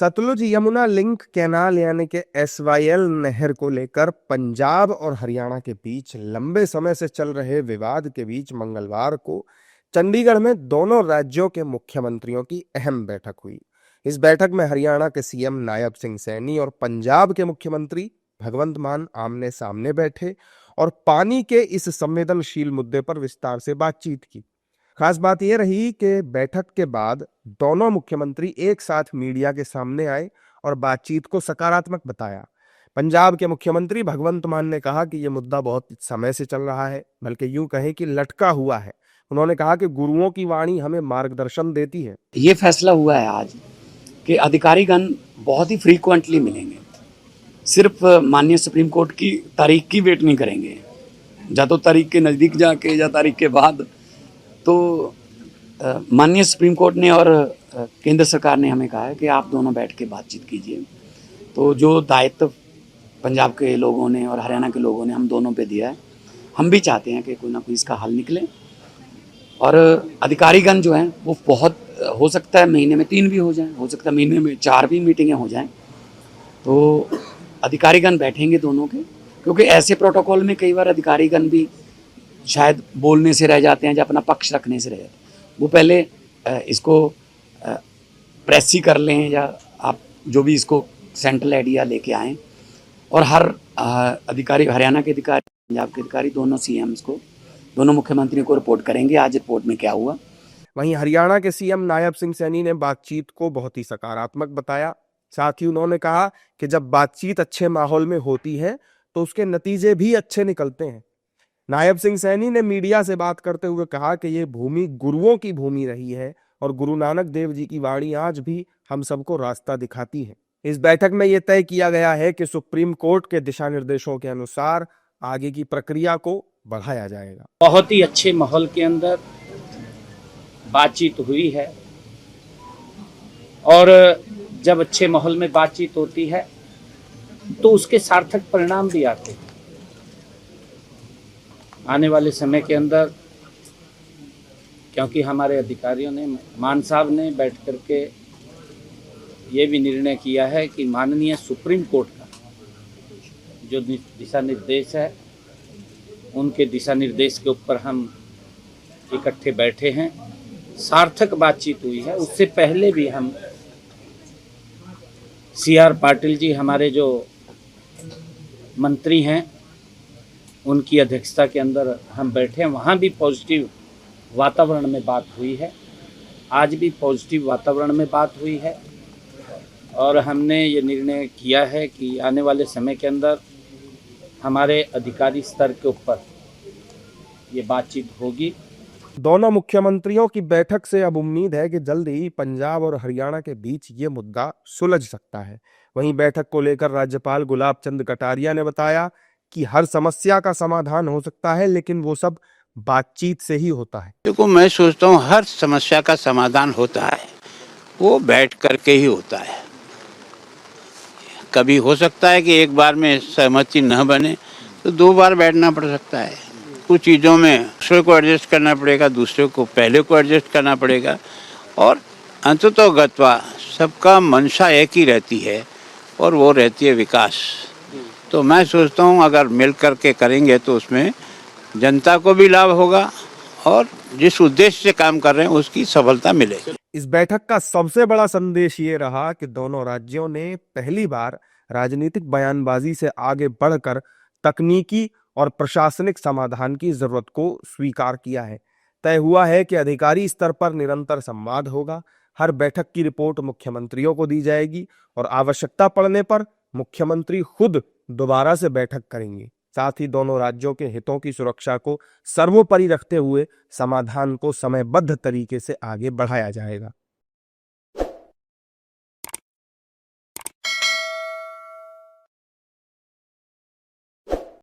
Sutlej Yamuna link canal यानी कि SYL नहर को लेकर पंजाब और हरियाणा के बीच लंबे समय से चल रहे विवाद के बीच मंगलवार को चंडीगढ़ में दोनों राज्यों के मुख्यमंत्रियों की अहम बैठक हुई। इस बैठक में हरियाणा के सीएम नायब सिंह सैनी और पंजाब के मुख्यमंत्री भगवंत मान आमने सामने बैठे और पानी के इस संवेदनशील मुद्दे पर विस्तार से बातचीत की। खास बात यह रही कि बैठक के बाद दोनों मुख्यमंत्री एक साथ मीडिया के सामने आए और बातचीत को सकारात्मक बताया। पंजाब के मुख्यमंत्री भगवंत मान ने कहा कि यह मुद्दा बहुत समय से चल रहा है, बल्कि यूं कहें कि लटका हुआ है। उन्होंने कहा कि गुरुओं की वाणी हमें मार्गदर्शन देती है। ये फैसला हुआ है आज कि अधिकारीगण बहुत ही फ्रीक्वेंटली मिलेंगे, सिर्फ माननीय सुप्रीम कोर्ट की तारीख की वेट नहीं करेंगे, या तो तारीख के नज़दीक जाके या तारीख के बाद। तो माननीय सुप्रीम कोर्ट ने और केंद्र सरकार ने हमें कहा है कि आप दोनों बैठ के बातचीत कीजिए। तो जो दायित्व पंजाब के लोगों ने और हरियाणा के लोगों ने हम दोनों पे दिया है, हम भी चाहते हैं कि कोई ना कोई इसका हल निकले। और अधिकारीगण जो हैं वो बहुत, हो सकता है महीने में 3 भी हो जाएं, हो सकता है महीने में 4 भी मीटिंगें हो जाएं। तो अधिकारीगण बैठेंगे दोनों के, क्योंकि ऐसे प्रोटोकॉल में कई बार अधिकारीगण भी शायद बोलने से रह जाते हैं या अपना पक्ष रखने से रह जाते हैं। वो पहले इसको प्रेस ही कर लें, या आप जो भी इसको सेंट्रल आइडिया लेके आएँ। और हर अधिकारी, हरियाणा के अधिकारी, पंजाब के अधिकारी, दोनों CMs को, दोनों मुख्यमंत्रियों को रिपोर्ट करेंगे आज रिपोर्ट में क्या हुआ। वहीं हरियाणा के सीएम नायब सिंह सैनी ने बातचीत को बहुत ही सकारात्मक बताया। साथ ही उन्होंने कहा कि जब बातचीत अच्छे माहौल में होती है तो उसके नतीजे भी अच्छे निकलते हैं। नायब सिंह सैनी ने मीडिया से बात करते हुए कहा कि ये भूमि गुरुओं की भूमि रही है और गुरु नानक देव जी की वाणी आज भी हम सबको रास्ता दिखाती है। इस बैठक में यह तय किया गया है कि सुप्रीम कोर्ट के दिशा निर्देशों के अनुसार आगे की प्रक्रिया को बढ़ाया जाएगा। बहुत ही अच्छे माहौल के अंदर बातचीत हुई है, और जब अच्छे माहौल में बातचीत होती है तो उसके सार्थक परिणाम भी आते हैं। आने वाले समय के अंदर, क्योंकि हमारे अधिकारियों ने, मान साहब ने बैठ करके ये भी निर्णय किया है कि माननीय सुप्रीम कोर्ट का जो दिशा निर्देश है, उनके दिशा निर्देश के ऊपर हम इकट्ठे बैठे हैं, सार्थक बातचीत हुई है। उससे पहले भी हम CR पाटिल जी, हमारे जो मंत्री हैं, उनकी अध्यक्षता के अंदर हम बैठे हैं, वहाँ भी पॉजिटिव वातावरण में बात हुई है। आज भी पॉजिटिव वातावरण में बात हुई है, और हमने ये निर्णय किया है कि आने वाले समय के अंदर हमारे अधिकारी स्तर के ऊपर ये बातचीत होगी। दोनों मुख्यमंत्रियों की बैठक से अब उम्मीद है कि जल्द ही पंजाब और हरियाणा के बीच ये मुद्दा सुलझ सकता है। वहीं बैठक को लेकर राज्यपाल गुलाब चंद कटारिया ने बताया कि हर समस्या का समाधान हो सकता है, लेकिन वो सब बातचीत से ही होता है। देखो, मैं सोचता हूँ हर समस्या का समाधान होता है, वो बैठ करके ही होता है। कभी हो सकता है कि एक बार में सहमति न बने तो 2 बार बैठना पड़ सकता है। कुछ चीज़ों में दूसरे को एडजस्ट करना पड़ेगा, दूसरे को पहले को एडजस्ट करना पड़ेगा, और अंततः गत्वा सबका मंशा एक ही रहती है, और वो रहती है विकास। तो मैं सोचता हूँ अगर मिल करके करेंगे तो उसमें जनता को भी लाभ होगा, और जिस उद्देश्य से काम कर रहे हैं उसकी सफलता मिलेगी। इस बैठक का सबसे बड़ा संदेश ये रहा कि दोनों राज्यों ने पहली बार राजनीतिक बयानबाजी से आगे बढ़कर तकनीकी और प्रशासनिक समाधान की जरूरत को स्वीकार किया है। तय हुआ है कि अधिकारी स्तर पर निरंतर संवाद होगा। हर बैठक की रिपोर्ट मुख्यमंत्रियों को दी जाएगी और आवश्यकता पड़ने पर मुख्यमंत्री खुद दोबारा से बैठक करेंगे। साथ ही दोनों राज्यों के हितों की सुरक्षा को सर्वोपरि रखते हुए समाधान को समयबद्ध तरीके से आगे बढ़ाया जाएगा।